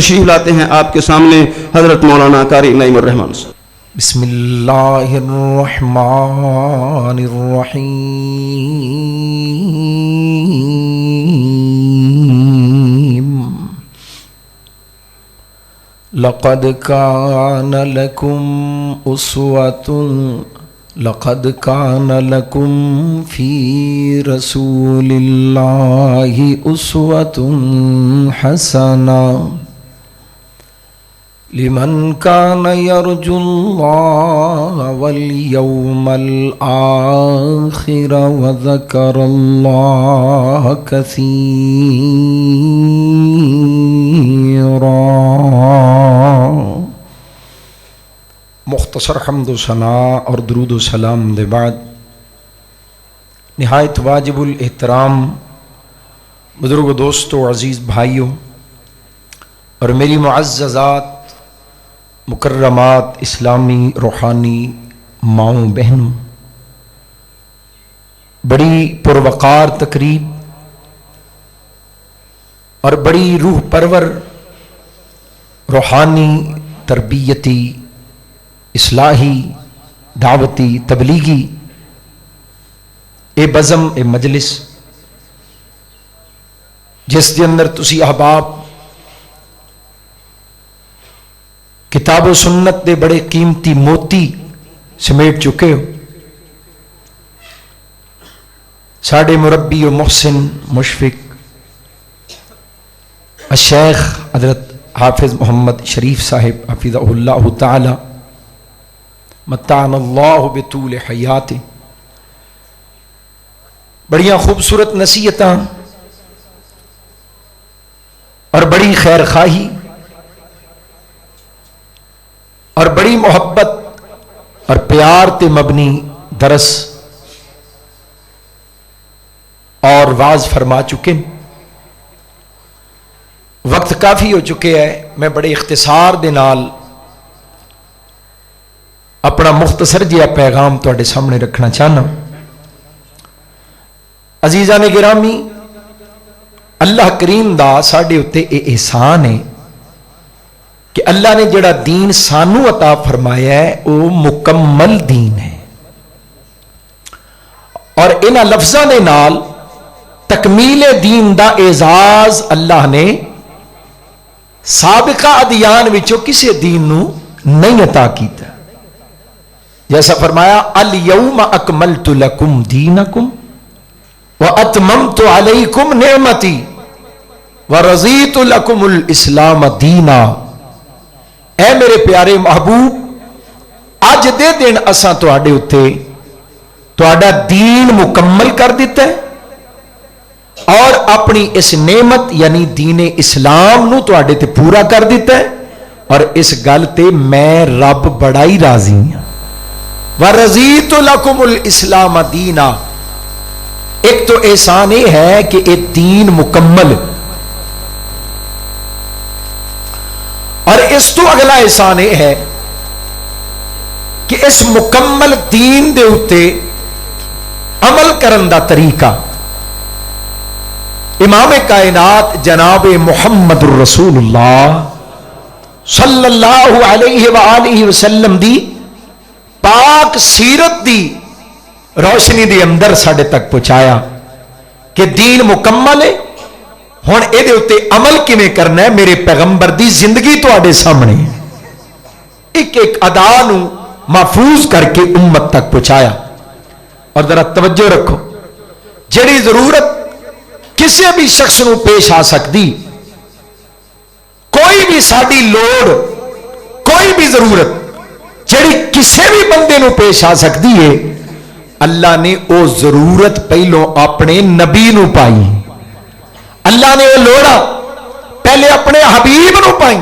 تشریف لاتے ہیں آپ کے سامنے حضرت مولانا قاری نعیم الرحمان صاحب۔ بسم اللہ الرحمن الرحیم لقد كان لكم في رسول الله أسوة حسنة لمن كان يرجو الله واليوم الآخر وذكر الله كثيرا۔ مختصر حمد و ثناء اور درود و سلام دے بعد نہایت واجب الاحترام بزرگ دوستو، عزیز بھائیوں اور میری معززات مکرمات اسلامی روحانی ماؤں بہنوں، بڑی پروقار تقریب اور بڑی روح پرور روحانی تربیتی اصلاحی دعوتی تبلیغی اے بزم اے مجلس جس دے اندر تسی احباب کتاب و سنت دے بڑے قیمتی موتی سمیٹ چکے ہو۔ ساڈے مربی و محسن مشفق الشیخ حضرت حافظ محمد شریف صاحب حفظہ اللہ تعالی متعنا اللہ بطول حیات، بڑیاں خوبصورت نصیحتاں اور بڑی خیر خواہی اور بڑی محبت اور پیار تے مبنی درس اور واز فرما چکے۔ وقت کافی ہو چکے ہے، میں بڑے اختصار دے نال اپنا مختصر جہا پیغام تواڈے سامنے رکھنا چاہنا۔ عزیزان گرامی، اللہ کریم دا ساڈے اتے اے احسان ہے کہ اللہ نے جڑا دین سانو عطا فرمایا ہے وہ مکمل دین ہے، اور انہاں لفظاں دے نال تکمیل دین دا اعزاز اللہ نے سابقہ ادیان وچوں کسے دین نو نہیں عطا کیتا۔ جیسا فرمایا الیوم اکملت لکم دینکم واتممت علیکم نعمتی ورضیت لکم الاسلام دینا۔ اے میرے پیارے محبوب، اج دے دن اساں تواڈے اتے تواڈا دین مکمل کر دیتا ہے اور اپنی اس نعمت یعنی دین اسلام نو تواڈے تے پورا کر دیتا ہے، اور اس گل تے میں رب بڑا ہی راضی ہوں۔ وَرَضِيتُ لَكُمُ الْإِسْلَامَ دِينًا، ایک تو احسان یہ ہے کہ یہ دین مکمل، اور اس تو اگلا احسان یہ ہے کہ اس مکمل دین دے اتے عمل کرن دا طریقہ امام کائنات جناب محمد الرسول اللہ صلی اللہ علیہ وآلہ وسلم دی پاک سیرت دی روشنی دی اندر ساڈے تک پہنچایا کہ دین مکمل ہے۔ ہن اے دے اتے عمل کیویں کرنا ہے، میرے پیغمبر دی زندگی تواڈے سامنے ہے، ایک ایک ادا نو محفوظ کر کے امت تک پہنچایا۔ اور ذرا توجہ رکھو، جڑی ضرورت کسی بھی شخص نو پیش آ سکتی، کوئی بھی ساڈی لوڑ، کوئی بھی ضرورت جڑی کسی بھی بندے نو پیش آ سکتی ہے، اللہ نے او ضرورت پہلو اپنے نبی نو پائی، اللہ نے وہ لوڑا پہلے اپنے حبیب نو پائی،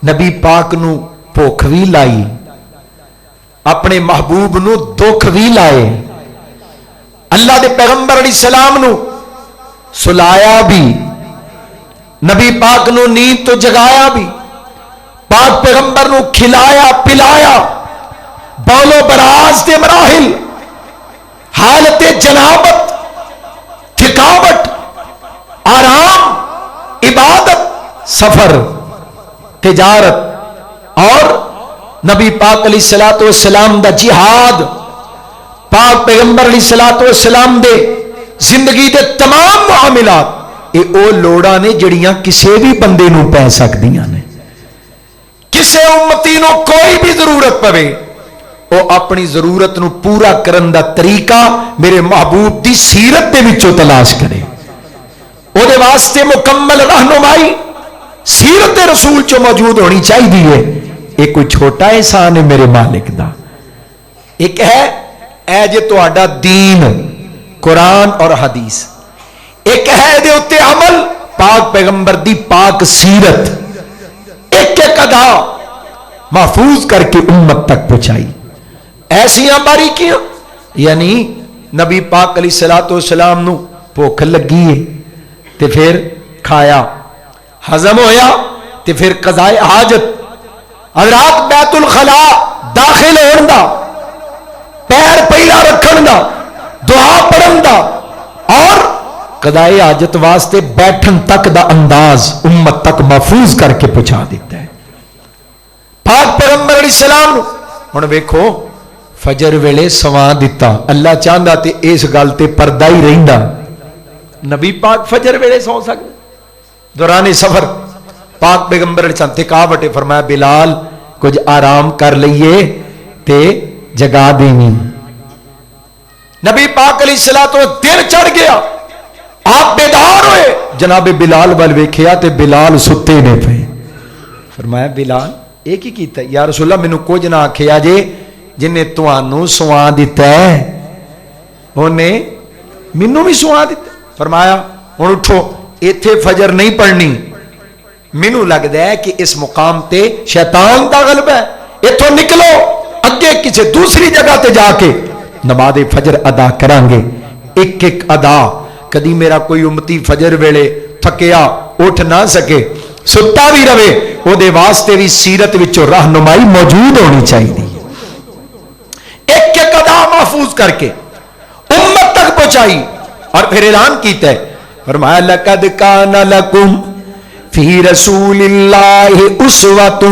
نبی پاک نو بھوک بھی لائی، اپنے محبوب نو دکھ بھی لائے، اللہ دے پیغمبر علیہ السلام نو سلایا بھی، نبی پاک نو نیند تو جگایا بھی، پاک پیغمبر نو کھلایا پلایا، بولو براز دے مراحل، حالت جنابت، تھکاوٹ، آرام، عبادت، سفر تجارت اور نبی پاک علیہ الصلوۃ والسلام دا جہاد پاک پیغمبر علیہ الصلوۃ والسلام دے زندگی دے تمام معاملات یہ او لوڑاں نے جڑیاں کسے بھی بندے نو پے سکدیاں نے کسے امتی نو کوئی بھی ضرورت پوے او اپنی ضرورت نو پورا کرن دا طریقہ میرے محبوب دی سیرت دے وچوں تلاش کرے او دے واسطے مکمل رہنمائی سیرت رسول چو موجود ہونی چاہیے. یہ کوئی چھوٹا احسان ہے میرے مالک دا. ایک ہے اے جے تہاڈا دین قرآن اور حدیث, ایک ہے دے اتے عمل پاک پیغمبر دی پاک سیرت, ایک ایک ادا محفوظ کر کے امت تک پہنچائی. ایسیاں باریکیاں یعنی نبی پاک علیہ الصلوۃ والسلام نو بھوک لگی ہے تے پھر کھایا, ہضم ہویا تے پھر قضائے حاجت, حضرات بیت الخلاء داخل ہون دا, پیر پہلا رکھن دا, دعا پڑھن دا اور قضائے حاجت واسطے بیٹھن تک دا انداز امت تک محفوظ کر کے پہنچا دیتا ہے پاک پیغمبر علیہ السلام. ہن ویکھو فجر ویلے سوا دیتا, اللہ چاہندا تے اس گل تے پردہ ہی رہندا, نبی پاک فجر ویلے سو سکدے. دوران سفر پاک پیغمبر علیہ السلام تھکاوٹ فرمایا بلال کچھ آرام کر لئیے تے جگا دینی. نبی پاک علیہ الصلوۃ والسلام دن چڑھ گیا, آپ بیدار ہوئے, جناب بلال ول ویکھیا تے بلال ستے نے پے. فرمایا بلال یہ کی کیتا ہے؟ یا رسول اللہ مینوں کچھ نہ آکھیا جے, جن نے تانوں سوا دیتا ہے اونے مینوں بھی سوا دیتا. فرمایا ہن اٹھو, ایتھے فجر نہیں پڑھنی, مینوں لگدا ہے کہ اس مقام تے شیطان دا غلبہ ہے, ایتھوں نکلو اگے کسی دوسری جگہ تے جا کے نماز فجر ادا کران گے. ایک ایک ادا, کدی میرا کوئی امتی فجر ویلے تھکیا اٹھ نہ سکے ستا بھی رہے, او دے واسطے بھی سیرت وچوں رہنمائی موجود ہونی چاہیے. ایک ایک ادا محفوظ کر کے امت تک پہنچائی اور پھر اعلان کیتا ہے, فرمایا لقد کان لکم فی رسول اللہ اسوۃ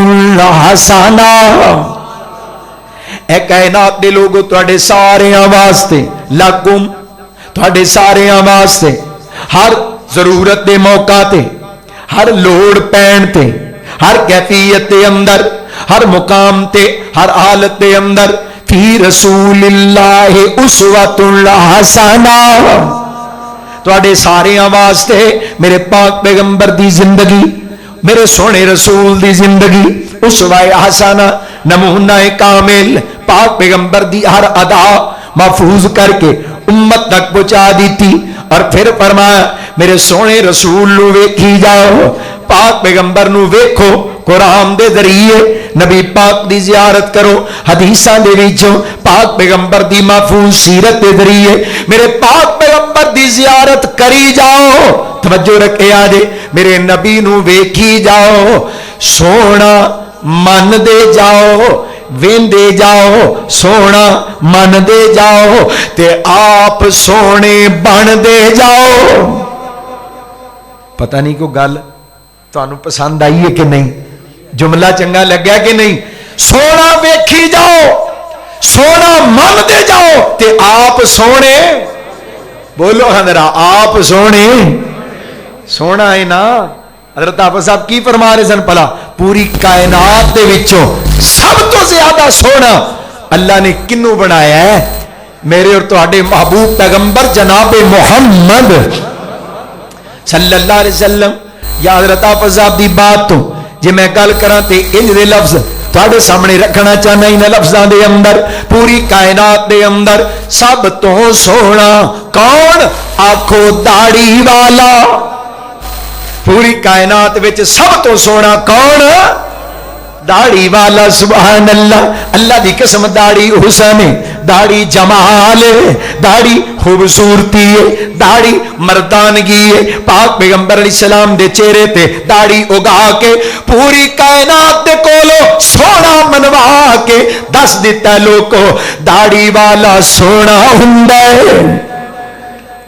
حسنہ. اے کائنات دے لوگو تواڈے سارے واسطے, لکم تواڈے سارے واسطے ہر ضرورت دے موقع تے, ہر لوڑ پین تے, ہر کیفیت دے اندر, ہر مقام تے, ہر حالت دے اندر فی رسول اللہ اسوۃ حسنہ. تواڈے سارے واسطے میرے پاک پیغمبر دی زندگی, میرے سونے رسول دی زندگی اسوہ حسنہ نمونہ کامل پاک پیغمبر دی ہر ادا محفوظ کر کے امت تک پہنچا دیتی. اور پھر فرمایا میرے سونے رسول نو ویکھی جاؤ, پاک پیغمبر نو ویکھو, قرآن دے ذریعے نبی پاک دی زیارت کرو, حدیثاں دے وچوں پاک پیغمبر دی محفوظ سیرت دے ذریعے میرے پاک پیغمبر دی زیارت کری جاؤ. توجہ رکھے آجے, میرے نبی نو ویکھی جاؤ, سونا من دے جاؤ, ویندے جاؤ, سونا من دے جاؤ تے آپ سونے بن دے جاؤ. پتہ نہیں کو گل تانوں پسند آئی ہے کہ نہیں, جملہ چنگا لگیا کہ نہیں. سونا ویکھی جاؤ, سونا من دے جاؤ تے آپ سونے, بولو حضرا آپ سونے, سونا ہے نا. حضرت حافظ صاحب کی فرما رہے سن پلا, پوری کائنات دے وچوں سب تو زیادہ سونا اللہ نے کنوں بنایا ہے؟ میرے اور تہاڈے محبوب پیغمبر جناب محمد صلی اللہ علیہ وسلم. یا حضرت حافظ صاحب دی بات تو جے میں گل کراں تے انج دے لفظ تہاڈے سامنے رکھنا چاہنا ان لفظاں دے اندر, پوری کائنات دے اندر سب تو سونا کون؟ آکھو داڑھی والا. پوری کائنات وچ سب تو سونا کون؟ داڑھی والا. سبحان اللہ, اللہ دی قسم داڑھی حسن ہے, داڑھی جمال ہے, داڑھی خوبصورتی ہے, داڑھی مردانگی ہے. پاک پیغمبر علیہ السلام دے چہرے تے داڑھی اگا کے پوری کائنات دے کولو سونا منوا کے دس دیتا لوکو داڑھی والا سونا ہوندا ہے.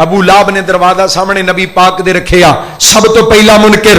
ابو لہب نے دروازہ سامنے نبی پاک دے رکھیا, سب تو پہلا منکر,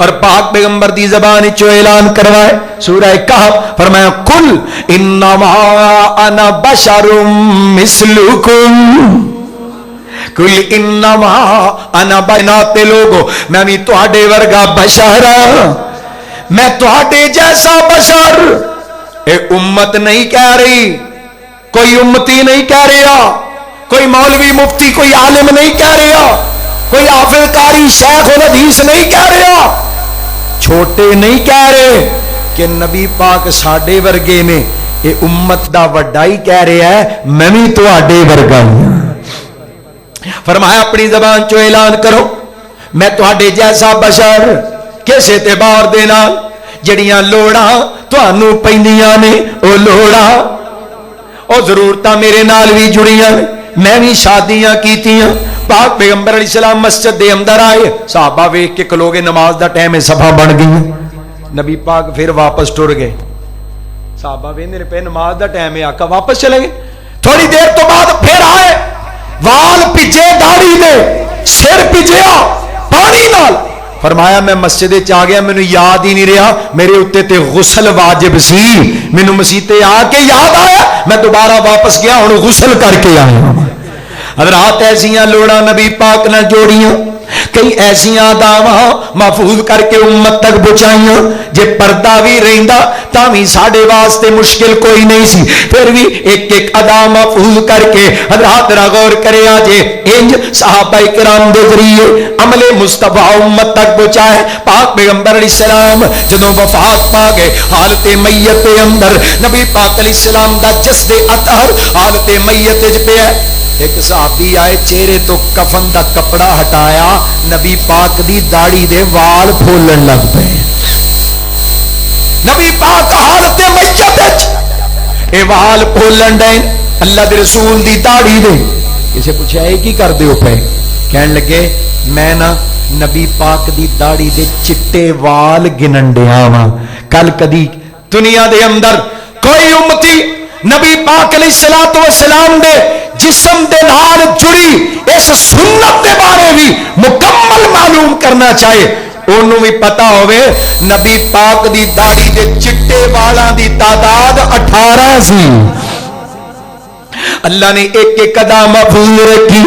اور پاک پیغمبر دی زبان چو اعلان کروائے سورہ کہف فرمایا کل انما انا بشر مثلکم کل انما انا بناتے لوگو میں بھی تواڈے ورگا بشر ہاں میں تواڈے جیسا بشر اے امت نہیں کہہ رہی کوئی امتی نہیں کہہ رہا کوئی مولوی مفتی کوئی عالم نہیں کہہ رہا کوئی حافظ قاری شیخ الحدیث نہیں کہہ رہا چھوٹے نہیں کہہ رہے کہ نبی پاک ساڈے ورگے نے اے امت دا وڈا ہی کہہ رہا ہے میں بھی تواڈے ورگا ہوں فرمایا اپنی زبان چو اعلان کرو میں تواڈے جیسا بشر کس اعتبار دے نال جڑیاں لوڑاں تانوں پیندیاں نے او لوڑاں او ضرورتاں میرے نال بھی جڑیاں میں بھی شادیاں کیتیاں پاک پیغمبر علیہ السلام مسجد دے اندر آئے صحابہ ویکھ کے کھلوگے نماز دا ٹائم ہے صفا بن گئی نبی پاک پھر واپس ٹر گئے صحابہ ویندے نے پہ نماز دا ٹائم ہے آقا واپس چلے گئے تھوڑی دیر تو بعد پھر آئے وال پچھے داڑھی دے سر پچھیا پانی نال فرمایا میں مسجد چ گیا مینوں یاد ہی نہیں رہا میرے اوتے تے غسل واجب سی مینوں مسجد تے آ کے یاد آیا میں دوبارہ واپس گیا ہن غسل کر کے آیا حضرات ایسیاں لوڑاں نبی پاک نہ جوڑیاں کئی ایسیاں دعواں محفوظ کر کے امت تک پہنچائیاں جے پردہ بھی رہندا تاں بھی ساڈے واسطے مشکل کوئی نہیں سی پھر بھی ایک ایک ادا محفوظ کر کے حضرات را غور کریا جے انج صحابہ کرام دے ذریعے عمل مصطفی امت تک پہنچائے پاک پیغمبر علیہ السلام جدوں وفات پا گئے حالت میت دے اندر نبی پاک علیہ السلام دا جسد اطہر حالت میت وچ پیا ایک صحابی آئے چہرے تو کفن دا کپڑا ہٹایا نبی پاک دی داڑھی دے وال پھولن لگ پے نبی پاک حالت میت وچ اے وال پھولن دے اللہ دے رسول دی داڑھی دے کسے پوچھا اے کی کر دیو پے کہن لگے میں نا نبی پاک دی داڑھی دے چٹے وال گنن ڈیا وا کل کدی دنیا دے اندر کوئی امتی نبی پاک علیہ الصلوۃ والسلام دے جسم دے نال جڑی اس سنت دے بارے بھی مکمل معلوم کرنا چاہے انہوں بھی پتا ہوئے نبی پاک دی داڑھی دے چٹے والاں دی تعداد 18 سی اللہ نے ایک ایک قدم محفوظ رکھی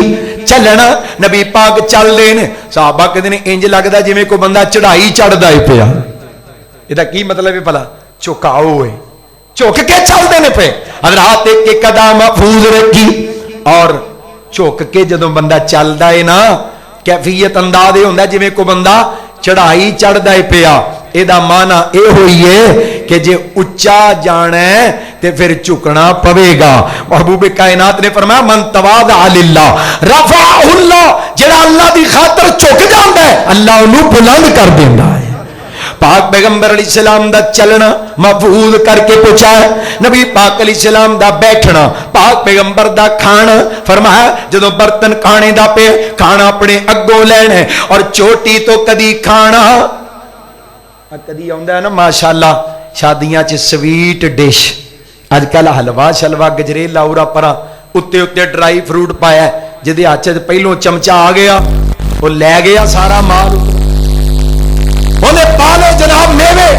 چلنا نبی پاک چل دے نے صحابہ کہندے نے انج لگدا جویں کوئی بندہ چڑھائی چڑھدا ہے پیا ادا کی مطلب ہے بھلا چوکاؤ ہے چوک کے چل دے نے پے حضرات ایک ایک قدم محفوظ رکھی اور چوک کے جدوں بندہ چلدا ہے نا کیفیت انداز یہ ہوندا جویں کوئی بندہ چڑھائی چڑھدا ہے پیا اے دا معنی اے ہوئی ہے کہ جے اچا جانا ہے تے پھر جھکنا پوے گا محبوب کائنات نے فرمایا من تواضع للہ رفعہ اللہ جڑا اللہ دی خاطر جھک جاندا ہے اللہ انہوں بلند کر دیندا ہے پاک پیغمبر علیہ السلام دا چلنا محفوظ کر کے پہنچا ہے نبی پاک علیہ السلام دا بیٹھنا پاک پیغمبر دا کھانا فرمایا جدو برتن کھانے دا پہ کھانا اپنے اگوں لینا ہے اور چوٹی تو کدی کھانا کدی آندا ہے نا ماشاءاللہ شادیاں چ سویٹ ڈش اج کل حلوا شلوا گجریلا اورا پرا اتے اتے ڈرائی فروٹ پایا جدے ہاتھ پہلوں چمچا آ گیا وہ لے گیا سارا مال انہیں پالے جناب میوے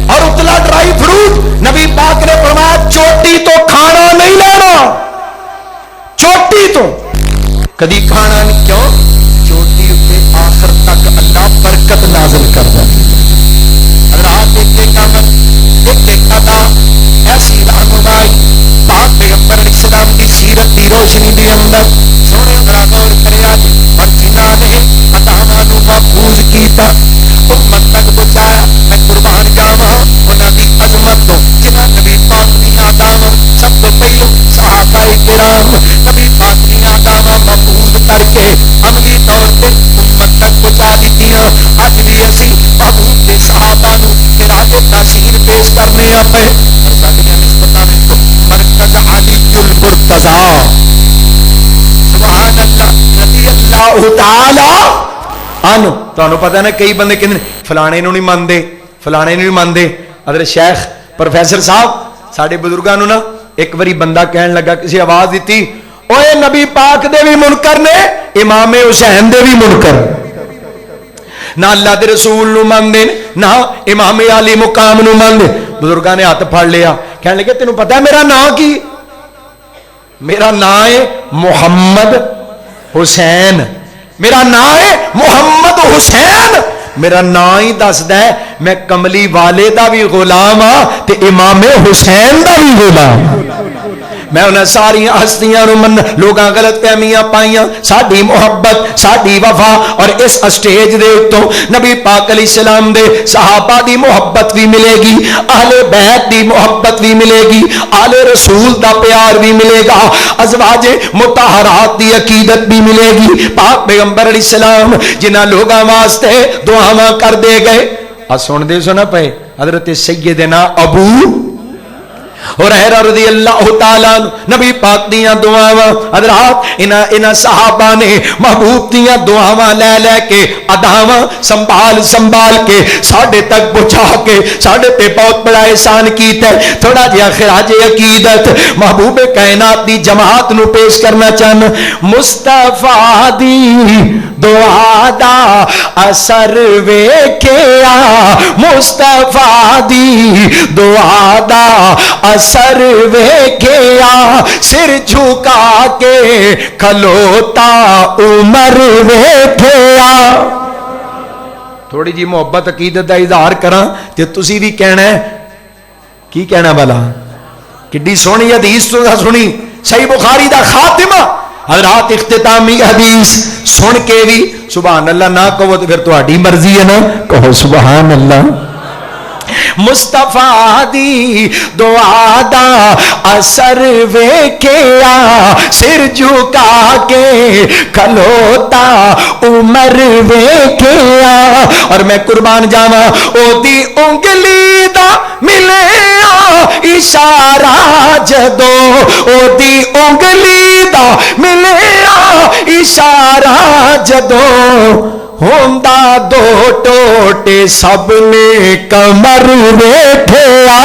اور اتلا ڈرائی فروٹ نبی پاک نے فرمایا چوٹی تو کھانا نہیں لینا چوٹی تو کدی کھانا نہیں کیوں چوٹی اتنے آخر تک اللہ برکت نازل کر دے رات ایک ادا ایسی رہنمائی پاک پیغمبر علیہ السلام کی سیرت کی روشنی دے اندر سونے غور کریا اور جنہاں نے عطاواں نو محفوظ کیتا امت تک پہنچایا میں قربان جاواں انہاں دی عظمت تو جنہاں نبی پاک دی عطاواں سب تو پہلو صحابہ کرام نبی پاک دی عطاواں محفوظ کر کے عملی طور تے امت تک پہنچا دتیاں اج بھی اسی محبوب دے صحابہ نو خراج تحسین پیش کرنے پے اور ساڈیاں نسبتاں وچ مرکز علی المرتضی سبحان اللہ رضی اللہ تعالی عنہ تانوں پتہ ہے نا کئی بندے کہندے فلانے نو نہیں مانتے فلانے نو نہیں مانتے حضرت شیخ پروفیسر صاحب ساڈے بزرگاں نو نا ایک باری بندہ کہن لگا کسی آواز دیتی اوے نبی پاک دے بھی منکر نے امام حسین دے بھی منکر نہ اللہ دے رسول نو مانتے نہ امام علی مقام نو مانتے. بزرگاں نے ہاتھ پھڑ لیا, کہنے لگے تینوں پتہ ہے میرا نام کی؟ میرا نام ہے محمد حسین. میرا نام ہے محمد حسین. میرا نام ہی دسدا ہے میں کملی والے دا بھی غلام ہاں تے امام حسین دا بھی غلام. میں انہیں ساری ہستیاں نو من لوگاں غلط فہمیاں پائیاں. ساڈی محبت ساڈی وفا اور اس اسٹیج دے اتوں نبی پاک علیہ السلام دے صحابہ دی محبت بھی ملے گی, اہل بیت دی محبت بھی ملے گی, آل رسول دا پیار بھی ملے گا, ازواج مطہرات دی عقیدت بھی ملے گی. پاک پیغمبر علیہ السلام جنہاں لوگاں واسطے دعاواں کر دے گئے. سن دے سنا پے حضرت سیدنا ابو ہریرہ رضی اللہ تعالیٰ نبی پاک دیاں دعاواں حضرات انہاں صحابہ نے محبوب دیاں دعاواں لے لے کے اداواں سنبھال سنبھال کے ساڈے تک پہنچا کے ساڈے تے بہت بڑا احسان کیتا ہے. تھوڑا جہا خراج عقیدت محبوب کائنات دی جماعت نو پیش کرنا چاہنا. مصطفیٰ دی دعا دا اثر ویکھیا, مصطفیٰ دی دعا دا اثر ویکھیا, سر جھکا کے کھلوتا عمر ویکھیا. تھوڑی جی محبت عقیدت دا اظہار کراں تے تسی بھی کہنا ہے کی کہنا والا کڈی سونی حدیث تو سنی صحیح بخاری دا خاتمہ حضرات اختتامی حدیث سن کے بھی سبحان اللہ نہ کہو تو پھر تہاڈی مرضی ہے نا, کہو سبحان اللہ. مصطفیٰ دی دعا دا اثر ویکھیا, سر جھکا کے کھلوتا عمر ویکھیا. اور میں قربان جاواں او دی انگلی دا ملیا اشارہ جدو, او دی انگلی دا ملیا اشارہ جدو, ہوندا دو ٹوٹے سب نے کمر ویٹھیا,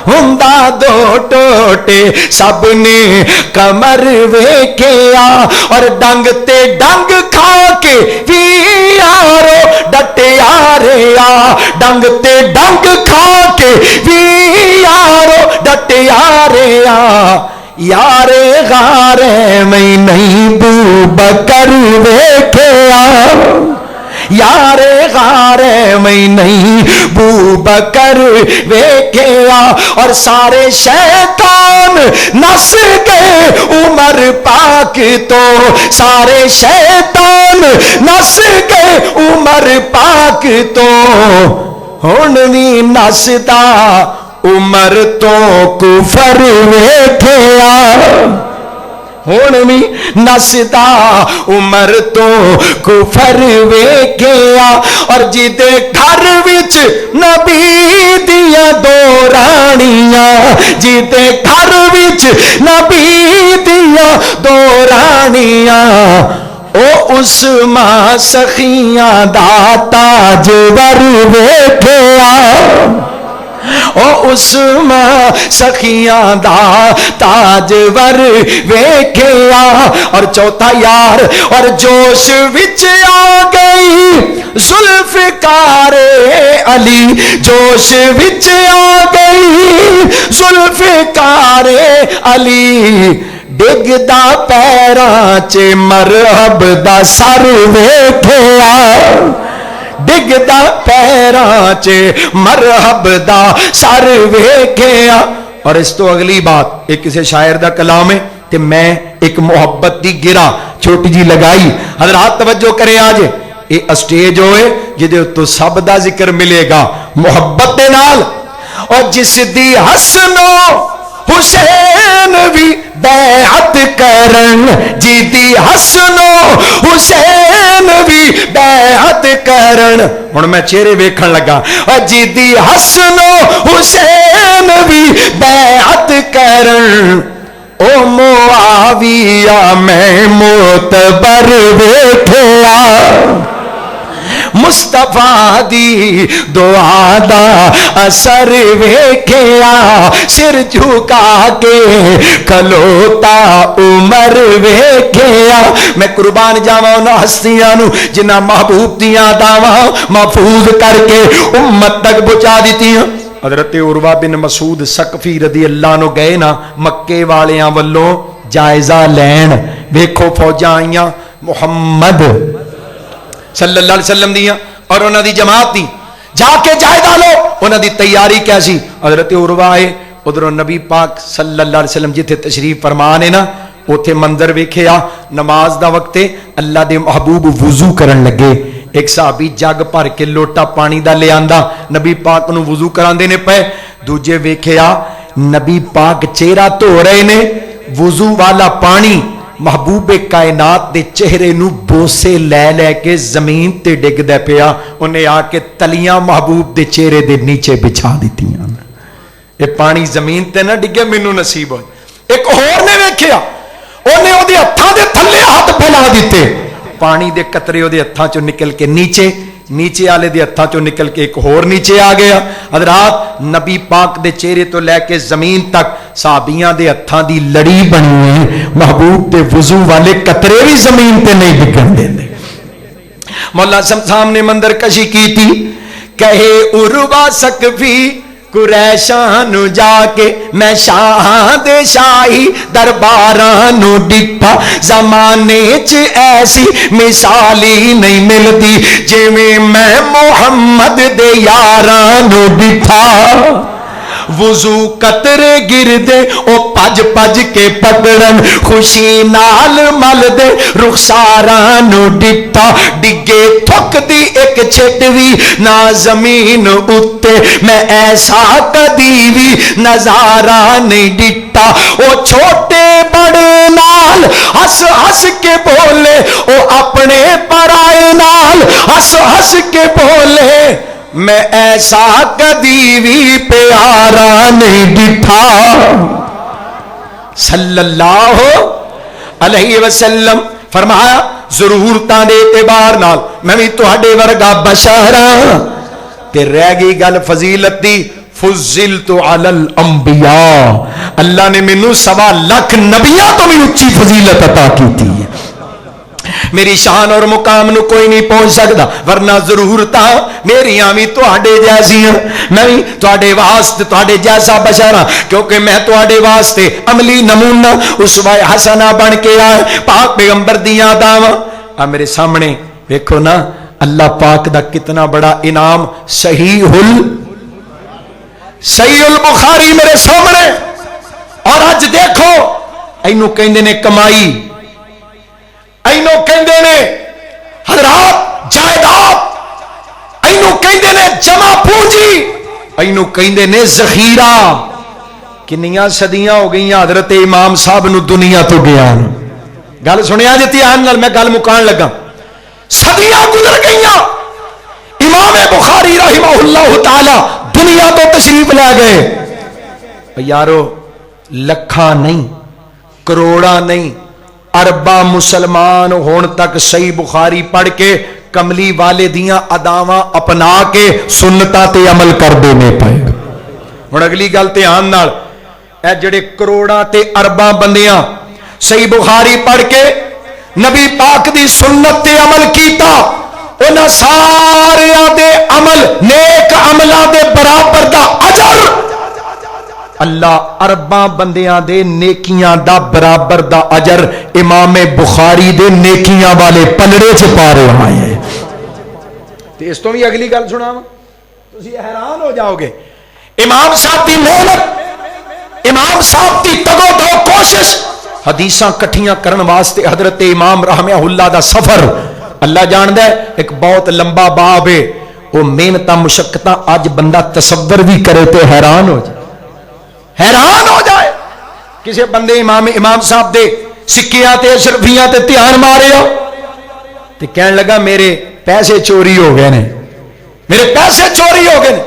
ہوندا دو ٹوٹے سب نے کمر ویکھیا. اور ڈنگ تے ڈنگ کھا کے بھی یارو ڈٹیا رہیا, ڈنگ تے ڈنگ کھا کے بھی یارو ڈٹیا رہیا. یارے غارے میں نہیں بو بکر ویکھیا, یارے غارے میں نہیں بو بکر ویکھیا. اور سارے شیطان نس گئے عمر پاک تو, سارے شیطان نس گئے عمر پاک تو, ہن وی نسدا عمر تو کفر ویکھیا, ہن وی نسدا عمر تو کفر ویکھیا. اور جدے گھر وچ نبی دیاں دو رانیاں, جدے گھر وچ نبی دیاں دو رانیاں, او عثمان سخیاں دا تاجور ویکھیا, او عثمان سخیاں دا تاجور ویکھیا. اور چوتھا یار اور جوش وچ آ گئی ذوالفقار علی, جوش وچ آ گئی ذوالفقار علی. ڈگدا پیراں چ مرحب دا سر ویکھیا, ڈگدا پیراں چ مرحب دا سر ویکھیا. اور اس تو اگلی بات ایک کسی شاعر دا کلام ہے تے میں ایک محبت دی گرا چھوٹی جی لگائی. حضرات توجہ کرے, آج یہ اسٹیج ہوئے جدے تو سب دا ذکر ملے گا محبت دے نال. اور جس دی حسن و حسین بھی بیعت کرن, جی دی حسن و حسین بھی بیعت کرن. ہن میں چہرے ویکھن لگا, اور جی دی حسن و حسین بھی بیعت کرن. او معاویہ میں معتبر ویکھیا, مصطفیٰ دی دعا دا اثر ویکھیا سر جھکا کے کھلوتا عمر ویکھیا میں قربان جاواں انہاں ہستیاں نو جنہاں محبوب دیاں دعواں محفوظ کر کے امت تک پہنچا دتیاں حضرت عروہ بن مسعود ثقفی رضی اللہ عنہ گئے نا مکے والیاں والوں جائزہ لین ویکھو فوجاں آئیاں محمد صلی اللہ علیہ وسلم دیاں اور انہاں دی جماعت دی جا کے جائزہ لو انہاں دی تیاری کیسی حضرت عروہ آئے ادھر نبی پاک صلی اللہ علیہ وسلم جتھے تشریف فرمانے نا اوتھے منظر ویکھیا نماز دا وقت اللہ دے محبوب وضو کرن لگے ایک صحابی جگ بھر کے لوٹا پانی دا لے آندا نبی پاک نو وضو کراندے نے پے دوجے ویکھیا نبی پاک چہرہ دھو رہے نے وضو والا پانی محبوب کائنات دے چہرے نو بوسے لے لے کے زمین تے ڈگ دے پیا انہیں آ کے تلیاں محبوب دے چہرے دے نیچے بچھا دیتیاں یہ پانی زمین تے نہ ڈگے مینو نصیب ہو ایک اور نے ویکھیا انہیں او دے ہتھاں دے تھلے ہاتھ پھیلا دیتے پانی دے قطرے او دے ہتھاں چوں نکل کے نیچے والے دے ہتھاں چوں نکل کے ایک اور نیچے آ گیا حضرات نبی پاک دے چہرے تو لے کے زمین تک صحابیاں دے ہتھاں دی لڑی بنی ہے محبوب دے وضو والے قطرے بھی زمین تے نہیں ڈگن دیندے مولا سامنے منظر کشی کی تھی کہے عروہ ثقفی قریشاں نو جا کے میں شاہ دے شاہی درباراں نو ڈٹھا زمانے چ ایسی مثالی نہیں ملتی جویں میں محمد دے یاراں نو ڈٹھا وضو قطرے گردے او پج پج کے پکڑن خوشی نال مل دے رخساراں نو ڈٹھا ڈگے تھک دی ایک چھٹوی نہ زمین اتے میں ایسا کدی بھی نظارہ نہیں ڈٹھا او چھوٹے بڑے نال ہس ہس کے بولے او اپنے پرائے نال ہس ہس کے بولے میں ایسا کدی بھی پیارا نہیں ڈٹھا صلی اللہ علیہ وسلم فرمایا ضرورتاں دے اعتبار نال میں بھی تہاڈے ورگا بشر ہاں تے رہ گئی گل فضیلت دی فضلت علی الانبیاء اللہ نے مینوں 1.25 لاکھ نبیاں تو بھی اچھی فضیلت عطا کیتی ہے میری شان اور مقام نو کوئی نہیں پہنچ سکتا ورنہ ضرورتاں میریاں بھی تواڈے جیسیاں میں بھی تواڈے واسطے تواڈے جیسا بشر ہاں کیونکہ میں تواڈے واسطے عملی نمونہ اسوہ حسنہ بن کے آیا پاک پیغمبر دیاں دعواں میرے سامنے دیکھو نا اللہ پاک دا کتنا بڑا انعام صحیح البخاری میرے سامنے اور اج دیکھو اینو کہندے نے کمائی اینو کہندے نے حضرات جائیداد اینو کہندے نے جمع پونجی اینو کہندے نے ذخیرہ کنیاں صدیاں ہو گئیاں حضرت امام صاحب نو دنیا تو گیا گل سنیا جی دھیان نال میں گل مکان لگا صدیاں گزر گئیاں امام بخاری رحمہ اللہ تعالی دنیا تو تشریف لے گئے یارو لکھاں نہیں کروڑا نہیں اربا مسلمان ہون تک صحیح بخاری پڑھ کے کملی والے دیاں اداواں اپنا کے سنتاں تے عمل کر دینے پائے ہن اگلی گل دھیان نال اے جڑے کروڑاں تے ارباں بندیاں صحیح بخاری پڑھ کے نبی پاک دی سنت تے عمل کیتا انہاں ساریاں دے عمل نیک عملاں دے برابر دا اجر اللہ ارباں بندیاں دے نیکیاں دا برابر دا اجر امام بخاری دے نیکیاں والے پلڑے چ پا رہا ہے تے اس تو بھی اگلی گل سناواں تسی حیران ہو جاؤ گے امام صاحب دی محنت امام صاحب دی تگو دو کوشش حدیثاں کٹھیاں کرن واسطے حضرت امام رحمہ اللہ دا سفر اللہ جاندا ہے ایک بہت لمبا باب ہے وہ محنتاں مشقتاں اج بندہ تصور بھی کرے تے حیران ہو جائے کسی بندے امام صاحب دے سکیاں تے اشرفیاں تے دھیان مارے ہو تے کہن لگا میرے پیسے چوری ہو گئے نے میرے پیسے چوری ہو گئے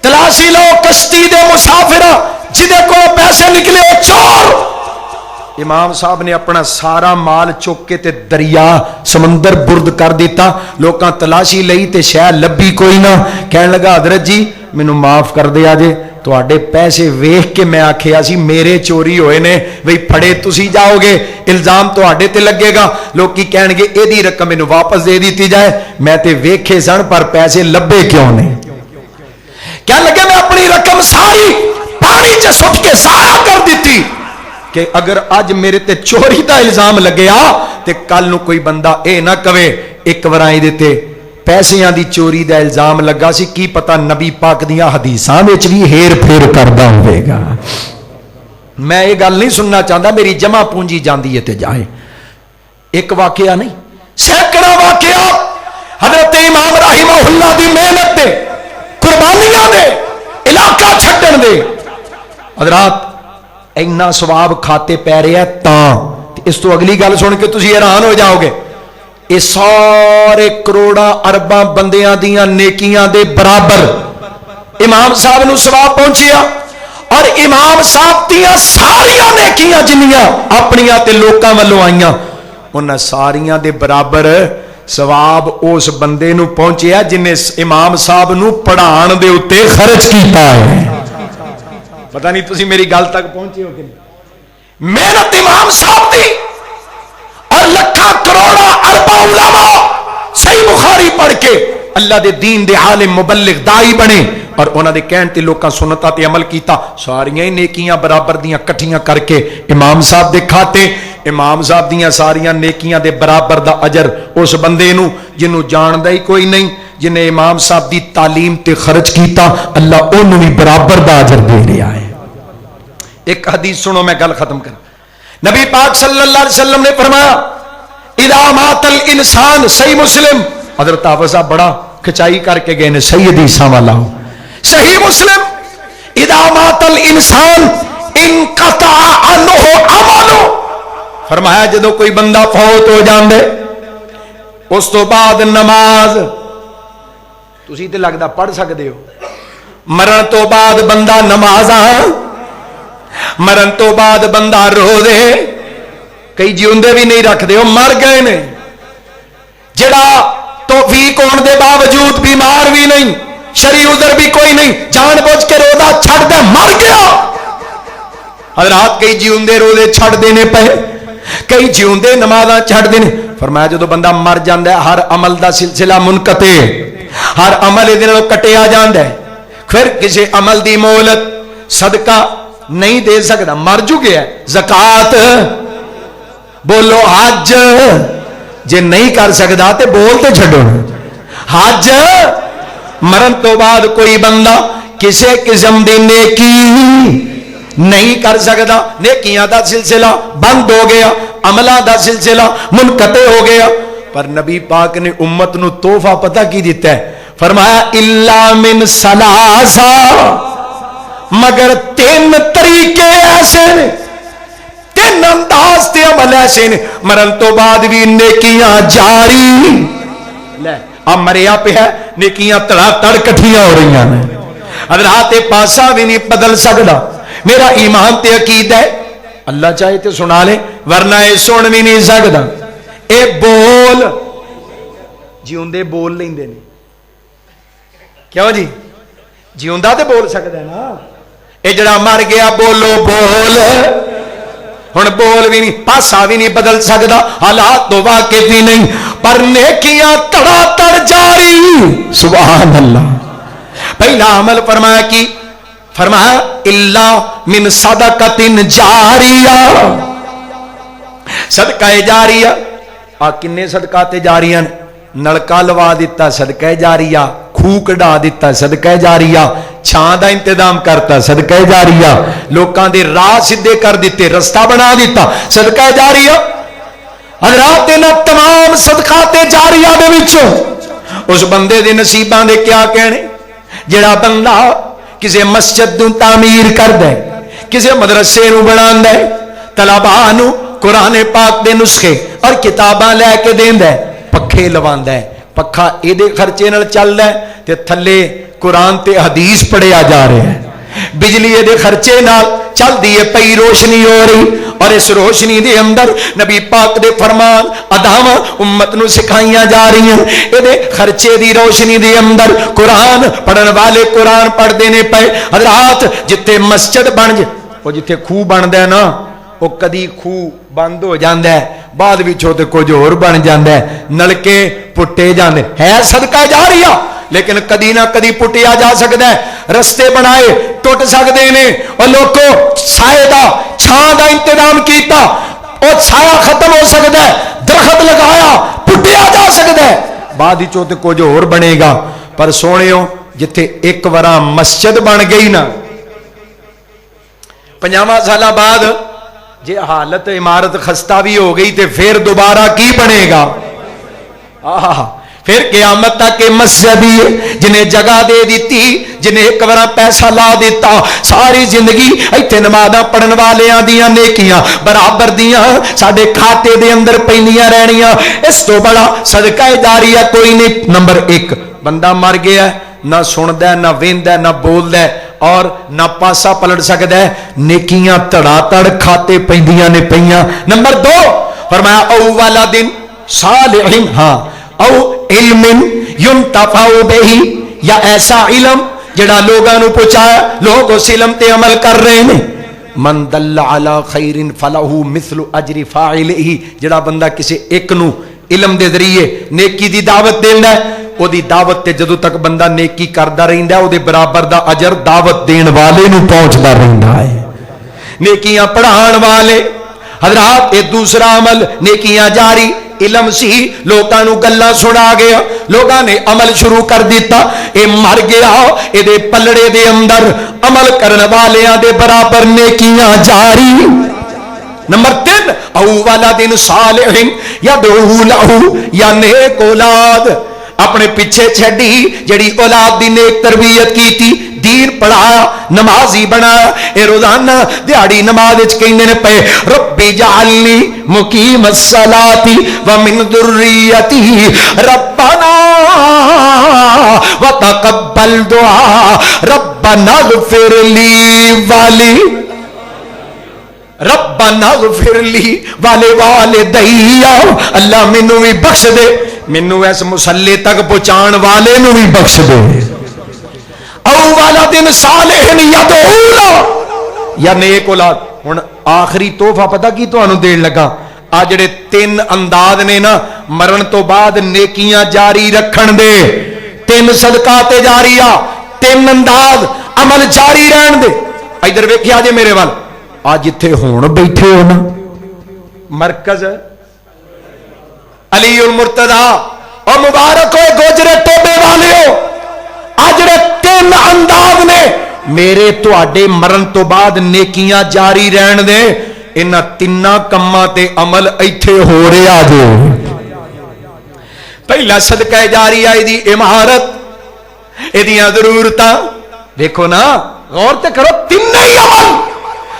تلاشی لو کشتی دے مسافراں جدے کو پیسے نکلے چور امام صاحب نے اپنا سارا مال چک کے تے دریا سمندر برد کر دیتا. لوکاں تلاشی لئی تے شے لبھی کوئی نہ. کہن لگا حضرت جی مینوں معاف کر دیا جے, تواڈے پیسے ویکھ کے میں آکھیا سی میرے چوری ہوئے نے, بھئی پھڑے تسی جاؤ گے, الزام تواڈے تے لگے گا. لوکی کہن گے ایدی رقم مینوں واپس دے دیتی جائے, میں تے ویکھے سن پر پیسے لبے کیوں نہیں. کہن لگے میں اپنی رقم ساری پانی چ سٹ کے ضائع کر دیتی کہ اگر اج میرے تے چوری دا الزام لگیا تے کل نو کوئی بندہ اے نہ کہے ایک ورائی دیتے پیسیاں دی چوری دا الزام لگا سی, کی پتہ نبی پاک دیاں حدیثاں وچ بھی ہیر پھیر کردا ہوے گا. میں یہ گل نہیں سننا چاہتا, میری جمع پونجی جاندی ہے تے جائے. ایک واقعہ نہیں سینکڑا واقعہ حضرت امام رحمہ اللہ دی محنت دے, قربانیاں دے, علاقہ چھڈن دے. حضرات اینا ثواب کھاتے پی رہے ہیں تاں اس تو اگلی گل سن کے تسی حیران ہو جاؤ گے. یہ سارے کروڑا ارباں بندیاں دیاں نیکیاں دے برابر امام صاحب نو ثواب پہنچیا, اور امام صاحب دیاں ساریاں نیکیاں جنیاں اپنیاں تے لوکاں والوں آئیاں انہاں ساریاں دے برابر ثواب اس بندے نو پہنچیا جن نے امام صاحب نو پڑھان دے اتے خرچ کیتا ہے. پتہ نہیں تسی میری گل تک پہنچے ہو کہ نہیں. محنت امام صاحب دی اور لکھاں کروڑا ارباں علماء صحیح بخاری پڑھ کے اللہ دے دین دے عالم مبلغ دائی بنے اور انہاں دے کہن تے لوکاں سنتاں تے عمل کیتا. ساریاں ہی نیکیاں برابر دیاں کٹھیاں کر کے امام صاحب دے کھاتے, امام صاحب دیاں ساریاں نیکیاں دے برابر دا اجر اس بندے نو جنوں جاندا ہی کوئی نہیں, جن امام صاحب دی تعلیم تے خرچ کیتا, اللہ اونوں بھی برابر دا اجر دے رہا ہے. ایک حدیث سنو میں گل ختم کر. نبی پاک صلی اللہ علیہ وسلم نے فرمایا اذا مات الانسان, صحیح مسلم, حضرت حافظ صاحب بڑا کھچائی کر کے گئے نے صحیح حدیثاں والا, صحیح مسلم, اذا مات الانسان انقطع عنہ عملہ, فرمایا جدو کوئی بندہ فوت ہو جاندے اس تو بعد نماز تسی تے لگدا پڑھ سکدے ہو, مرن تو بعد بندہ نمازاں, مرن تو بعد بندہ رو دے, کئی جیوندے بھی نہیں رکھ دے ہو مر گئے نے, جڑا توفیق ہون دے باوجود بیمار بھی نہیں, شرعی عذر بھی کوئی نہیں, جان بوجھ کے روزہ چھڑ دے مر گیا. حضرات کئی جیوندے روزے چھڑ دینے پے, کئی جیوندے نمازاں چھڑ دینے. فرمایا جدو بندہ مر جاندا ہے ہر عمل دا سلسلہ منقطع, ہر عمل دے نال کٹیا جاندا ہے, پھر کسی عمل دی مہلت صدقہ نہیں دے سکتا, مر چکے ہے. زکات بولو, حج جے نہیں کر سکتا تے بول تے چھڈو, حج مرن تو بعد کوئی بندہ کسے قسم دی نیکی نہیں کر سکتا, نیکیاں دا سلسلہ بند ہو گیا, عملہ دا سلسلہ منقطع ہو گیا. پر نبی پاک نے امت نو تحفہ پتہ کی دیتا ہے, فرمایا الا من ثلاثہ, مگر تین طریقے ایسے نے, تین انداز تے عمل ایسے نے مرن تو بعد بھی نیکیاں جاری. لے اب مریا پہ ہے نیکیاں تڑا تڑ کٹھیاں ہو رہی ہیں, حضرات پاسا بھی نہیں بدل سکتا. میرا ایمان تے عقید ہے, اللہ چاہے تے سنا لے ورنہ اے سن بھی نہیں سکتا. اے بول جیوندے بول لیندے نے, کیوں جی جیوندا تے بول سکتا ہے نا, اے جڑا مر گیا بولو بول, ہن بول بھی نہیں, پاسا بھی نہیں بدل سکتا, حالات تو واقف بھی نہیں, پر نیکیاں تڑا تڑ جاری. سبحان اللہ. پہلا عمل فرمایا کی, فرمایا الا من صدقۃ جاریہ, صدقہ جاریہ. آ کنے صدقات جاریہ, نلکا لوا دیتا صدقہ جاریہ, کھوک ڈا دیتا صدقہ جاریہ, چھان دا انتظام کرتا صدقہ جاریہ, لوکاں دے راہ سدھے کر دیتے رستہ بنا دیتا صدقہ جاریہ. حضرات انہاں تمام صدقات جاریہ دے وچوں اس بندے دے نصیباں دے کیا کہنے, جڑا بندہ کسی مسجد نو تعمیر کر دے, کسی مدرسے نو بنا دے, طلباء نو قرآن پاک دے نسخے اور کتاباں لے کے دیندا ہے, پکھے لواندا ہے, پکھا اے دے خرچے نال چلدا ہے تے تھلے قرآن تے حدیث پڑھیا جا رہا ہے, بجلی دے خرچے نال چل دی ہے پئی روشنی ہو رہی, اور اس روشنی دے اندر نبی پاک دے فرمان اداواں امت نو سکھائیاں جا رہی ہیں اے دے خرچے دی روشنی دے اندر قرآن پڑھن والے قرآن پڑھدے نے پے حضرات جتھے مسجد بن جائے وہ جتھے خوہ بندا ہے نا وہ کدی خوہ بند ہو جاندا ہے بعد وچوں تے کچھ ہور بن جاندا ہے نلکے پٹے جاندے ہے صدقہ جاریہ لیکن کدی نہ کدی پٹیا جا سکتا ہے رستے بنائے ٹوٹ سکتے ہیں اور لوگوں سائے دا چھاں دا انتظام کیتا اور چھایا ختم ہو سکتا ہے درخت لگایا پٹیا جا سکتا ہے بعد ہی چوتے کچھ اور بنے گا پر سونےو جتھے ایک وارا مسجد بن گئی نا 50 سالہ بعد جے حالت عمارت خستہ بھی ہو گئی تے پھر دوبارہ کی بنے گا پھر قیامت تک مسجد ہی جنہیں جگہ دے دیتی جنہیں ایک بار پیسہ لا دیتا ساری زندگی ایتھے نمازاں پڑھن والیاں دیاں نیکیاں برابر دیاں ساڈے کھاتے دے اندر پیندیاں رہنیاں اس تو بڑا صدقہ جاریہ کوئی نہیں نمبر 1 بندہ مر گیا ہے نہ سندا ہے نہ ویندا ہے نہ بولدا ہے اور نہ پاسا پلٹ سکدا ہے نیکیاں تڑا تڑ کھاتے پیندیاں نے پیاں نمبر 2 فرمایا او والا دن صالح ہاں او علم ينتفع به یا ایسا علم جڑا لوگاں نو پہنچایا لوگ اس علم تے عمل کر رہے ہیں من دل علی خیر فلہ مثل اجر فاعلہ جڑا بندہ کسی ایک نو علم دے ذریعے نیکی دی دعوت دیندا ہے او دی دعوت تے جدوں تک بندہ نیکی کردا رہندا ہے او دے برابر دا اجر دعوت دین والے نو پہنچدا رہندا ہے نیکیاں پڑھان والے حضرات یہ دوسرا عمل نیکیاں جاری علم سی لوگاں نو گلاں سنا گیا لوگاں نے عمل شروع کر دیتا اے مر گیا اے دے پلڑے دے اندر عمل کرن والیاں دے برابر نیکیاں جاری نمبر 3 او والا دن صالح یدعو لہ یا نیک اولاد اپنے پیچھے چھڈی جڑی اولاد دی نیک تربیت کیتی دین پڑھایا نمازی بنایا اے روزانہ دیہڑی نماز وچ کہندے نے پے ربی جعلنی مقیم الصلاۃ ومن ذریتی ربنا وتقبل دعاء ربنا اغفر لی والی ربنا اغفر لی والدی اللہ مینوں بھی بخش دے مینوں اس مصلی تک پہنچان والے نوں بھی بخش دے او والا دن صالح یدعو یا نیک اولاد ہن آخری تحفہ پتہ کی تانوں دین لگا آ جڑے 3 انداز نے نا مرن تو بعد نیکیاں جاری رکھن دے 3 صدقات جاریہ 3 انداز عمل جاری رہن دے ادھر ویکھیا جے میرے وال آج جتھے ہون بیٹھے ہو نا مرکز علی المرتضی اور مبارک ہوئے گوجرے ٹوبے والے ہو آج جڑے 3 انداز نے میرے تواڈے مرن تو بعد نیکیاں جاری رہن دے انہاں 3 کماں تے عمل ایتھے ہو رہا جو پہلا صدقہ جاریہ دی عمارت ایدیاں ضرورتاں دیکھو نا غور تے کرو 3 ہی عمل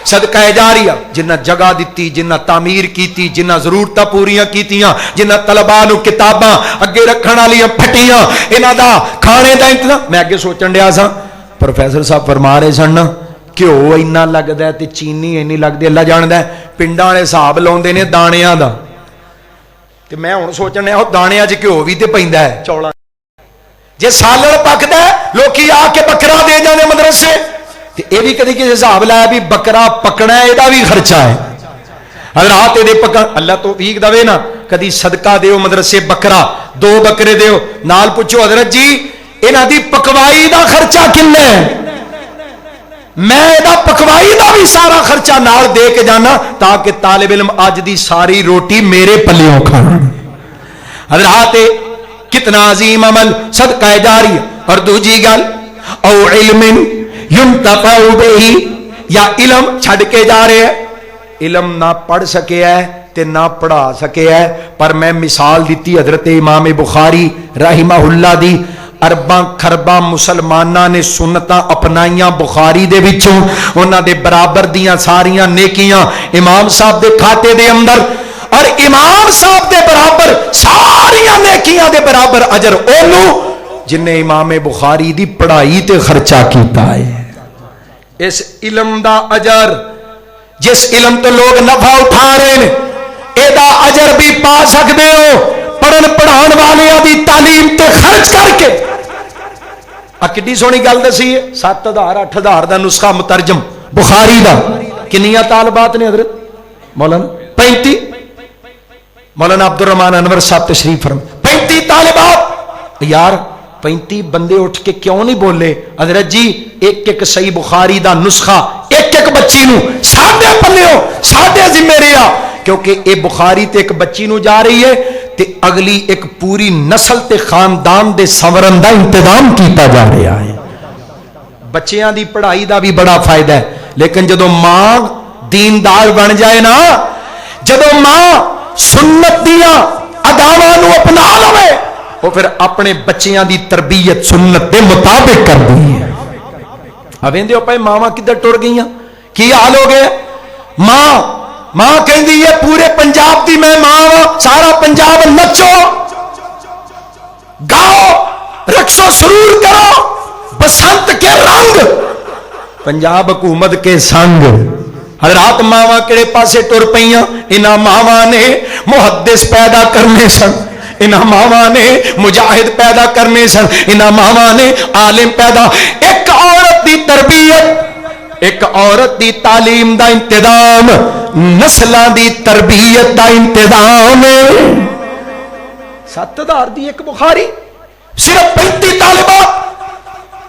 صدقہ جاریہ جنہ جگہ دیتی جنہ تعمیر کیتی جنہ ضرورتاں پوریاں کیتیاں جنہ طلباء نو کتاباں اگے رکھن والیاں پھٹیاں انہاں دا کھانے دا انتظام میں اگے سوچن ڈیا سا پروفیسر صاحب فرما رہے سن گھیو اینا لگدا ہے تے چینی اینی لگدی اللہ جاندا ہے پنڈاں والے حساب لاوندے نے دانیاں دا تے میں ہن سوچن ڈیا او دانیاں وچ گھیو وی تے پیندا ہے چولاں جے سالن پکدا ہے لوکی آ کے بکرا دے جاندے مدرسے یہ بھی کدی کسی حساب لایا بھی بکرا پکنا ہے یہ بھی خرچہ ہے حضرات یہ پکا اللہ توفیق دے نا کدی صدقہ دیو مدرسے بکرا 2 بکرے دیو نال پوچھو حضرت جی انہاں دی پکوائی دا خرچہ کنا ہے میں دا پکوائی دا بھی سارا خرچہ نال دے کے جانا تاکہ طالب علم اج دی ساری روٹی میرے پلیوں کھان حضرات کتنا عظیم عمل صدقہ جاریہ اور دوجی گل او علم ينتفع به یا علم چھڑ کے جا رہے ہیں علم نہ پڑھ سکے ہے تے نہ پڑھا سکے ہے پر میں مثال دیتی حضرت امام بخاری رحمہ اللہ دی ارباں خرباں مسلماناں نے سنتاں اپنائیاں بخاری دے وچوں انہاں دے برابر دیاں ساریاں نیکیاں امام صاحب دے کھاتے دے اندر اور امام صاحب دے برابر ساریاں نیکیاں دے برابر اجر اونوں جن نے امام بخاری دی پڑھائی تے خرچہ کیتا ہے اس علم دا اجر جس علم تو لوگ نفع اٹھا رہے ہیں ایدا اجر بھی پا سکتے ہو پڑھن پڑھان والوں دی تعلیم تے خرچ کر کے. کتنی سونی گل دسی ہے 7,000 8,000 دا نسخہ مترجم بخاری دا. کنیاں طالبات نے حضرت مولانا 35 مولانا عبد الرحمان انور صاحب تشریف فرما 35 طالبات. یار 35 بندے اٹھ کے کیوں نہیں بولے حضرت جی ایک ایک صحیح بخاری دا نسخہ ایک ایک بچی نو ساڈے پلیو ساڈے ذمہ رہا, کیونکہ اے بخاری تے ایک بچی نو جا رہی ہے تے اگلی ایک پوری نسل تے خاندان دے سنورن دا انتظام کیتا جا رہا ہے. بچیاں دی پڑھائی دا بھی بڑا فائدہ ہے, لیکن جدو ماں دیندار بن جائے نا, جدو ماں سنت دیاں اداواں نو اپنا لوے وہ پھر اپنے بچیاں دی تربیت سنت دے مطابق کر دی ہے. اویندے ہو پے ماواں کدھر ٹر گئیاں, کی حال ہو گیا. ماں کہندی ہے پورے پنجاب دی میں ماں ہاں, سارا پنجاب نچو گاؤ رقصو سرور کرو بسنت کے رنگ پنجاب حکومت کے سنگ. حضرات ماواں کہڑے پاسے ٹر پئیاں, انہاں ماواں نے محدث پیدا کرنے سن, انہاں ماواں نے مجاہد پیدا کرنے سن, انہاں ماواں نے عالم پیدا. ایک عورت دی تربیت ایک عورت دی تعلیم دا انتظام نسلاں دی تربیت دا انتظام. 7,000 دی ایک بخاری صرف 35 طالبات.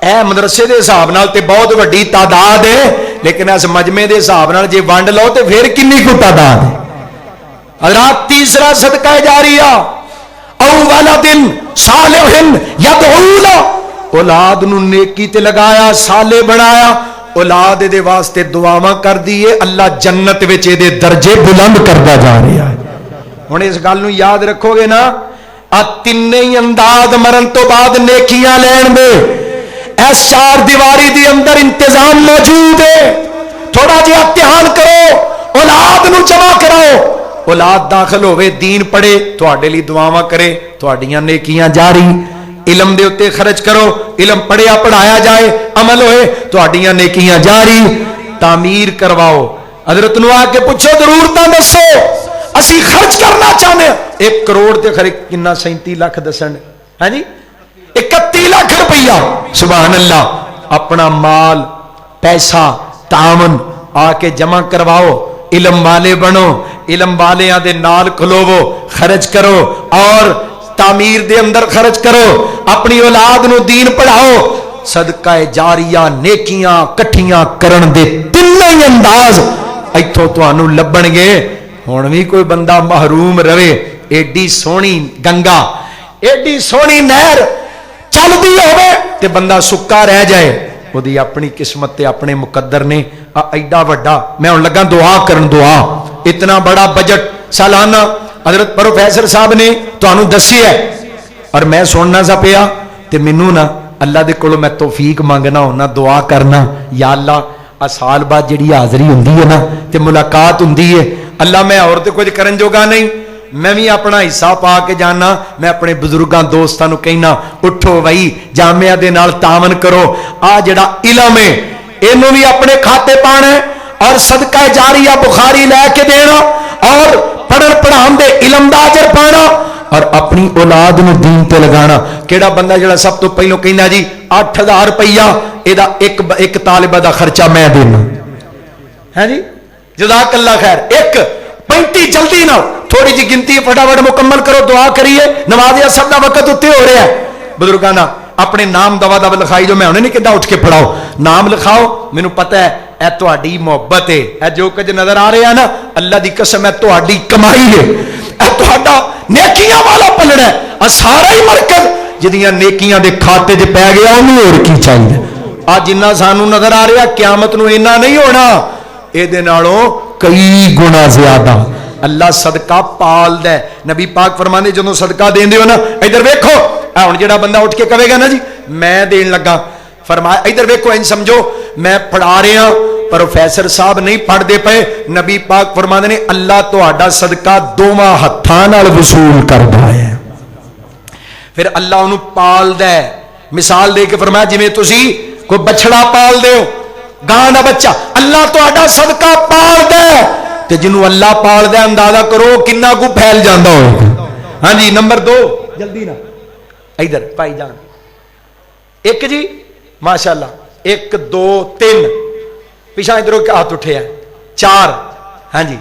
اے مدرسے دے حساب نال تے بہت وڈی تعداد ہے, لیکن اس مجمع دے حساب نال جے ونڈ لو تے پھر کنی کو تعداد ہے. حضرات تیسرا صدقہ جاریہ او ولد صالح یدعو له, اولاد نو نیکی تے لگایا صالح بنایا, اولاد دے واسطے دعاواں کر دیے, اللہ جنت وچ دے درجے بلند کردا جا رہا ہے. ہن اس گل نو یاد رکھو گے نا, آ تینے ہی انداز مرن تو بعد نیکیاں لین دے اس چار دیواری دی اندر انتظام موجود ہے. تھوڑا جہا امتحان کرو, اولاد نو جمع کراؤ, اولاد داخل ہوئے دین پڑھے تواڈے لئی دعاواں کرے, تواڈیاں نیکیاں جاری. علم دے اتے خرچ کرو, علم پڑھیا پڑھایا جائے عمل ہوئے تواڈیاں نیکیاں جاری. تعمیر کرواؤ, حضرت نو آ کے پوچھو ضرورتاں دسو اسی خرچ کرنا چاہتے ہیں. 1 کروڑ تے خرچ کنا 37 لاکھ دسن, ہاں جی 31 لاکھ روپیہ. سبحان اللہ. اپنا مال پیسہ تعاون آ کے جمع کرواؤ, علم والے بنو, علم والیاں دے نال کھلوو, خرچ کرو اور تعمیر دے اندر خرچ کرو, اپنی اولاد نو دین پڑھاؤ. صدقہ جاریہ نیکیاں کٹھیاں کرن دے تینوں ہی انداز ایتھوں تانوں لبن گے. ہن بھی کوئی بندہ محروم رہے, ایڈی سونی گنگا ایڈی سونی نہر چلدی ہوے تے بندہ سکا رہ جائے, وہ دی اپنی قسمت تے اپنے مقدر نے. ایڈا وڈا میں ہن لگا دعا کرن, دعا اتنا بڑا بجٹ سالانہ حضرت پروفیسر صاحب نے تانوں دسی ہے, اور میں سننا سا پیا تے مینوں نا اللہ دے کولوں میں توفیق مانگنا ہونا, دعا کرنا یا اللہ سال بعد جڑی حاضری ہوندی ہے نا تے ملاقات ہوندی ہے, اللہ میں اور تے کچھ کرن جوگا نہیں, میں بھی اپنا حصہ پا کے جانا. میں اپنے بزرگاں دوستاں نو کہنا اٹھو بھائی جامعہ دے نال تعاون کرو, آ جڑا علم ہے اینو بھی اپنے کھاتے پانا ہے, اور صدقہ جاریہ بخاری لے کے دینا, اور پڑھن پڑھان دے علم دا اجر پانا, اور اپنی اولاد نو دین تے لگانا. کیڑا بندہ جڑا سب تو پہلو کہنا جی 8,000 روپیہ ایدا ایک طالبہ دا خرچہ میں دینا, ہے جی جزاک اللہ خیر. 35 جلدی نہ تھوڑی جی گنتی فٹافٹ مکمل کرو, دعا کریے, نماز اثر دا وقت اتنے ہو رہا ہے. بزرگانا اپنے نام دوا دوا لکھائی جو, میں انہیں نہیں کہتا اٹھ کے پڑھاؤ, نام لکھاؤ. مینوں پتہ ہے اے تہاڈی محبت ہے, اے جو کچھ نظر آ رہا ہے نا اللہ دی قسم ہے تہاڈی کمائی ہے, اے تہاڈا نیکیاں والا پلڑا ہے. اے سارا ہی مرکز جدیاں نیکیاں دے کھاتے چ پی گیا انہوں اور کی چاہیے. آ جنہ سانو نظر آ رہا قیامت نو اینا نہیں ہونا, اے دے نالوں کئی گنا زیادہ. اللہ صدقہ پال دے. نبی پاک فرمانے جدوں صدقہ دیندے ہو نا ادھر ویکھو, ہن جڑا بندہ اٹھ کے کہے گا نا جی میں دین لگا, فرمایا ادھر ویکھو ان سمجھو میں پڑھا رہا ہاں, پروفیسر صاحب نہیں پڑھ دے پے. نبی پاک فرماندے نے اللہ تہاڈا صدقہ دوواں ہتھاں نال وصول کردا ہے, پھر اللہ انہوں پال دے. مثال دے کے فرمایا جویں تسی کوئی بچڑا پال دے ہو, گاں دا بچہ اللہ تہاڈا صدقہ پال دے تے جنوں اللہ پال دے اندازہ کرو کنا کو پھیل جاندا ہوئے. ہاں جی نمبر 2 جلدی نہ ادھر پائی جان ایک جی ماشاءاللہ 1 2 3 پیچھا ادھروں کے ہاتھ اٹھے ہیں 4 ہاں جی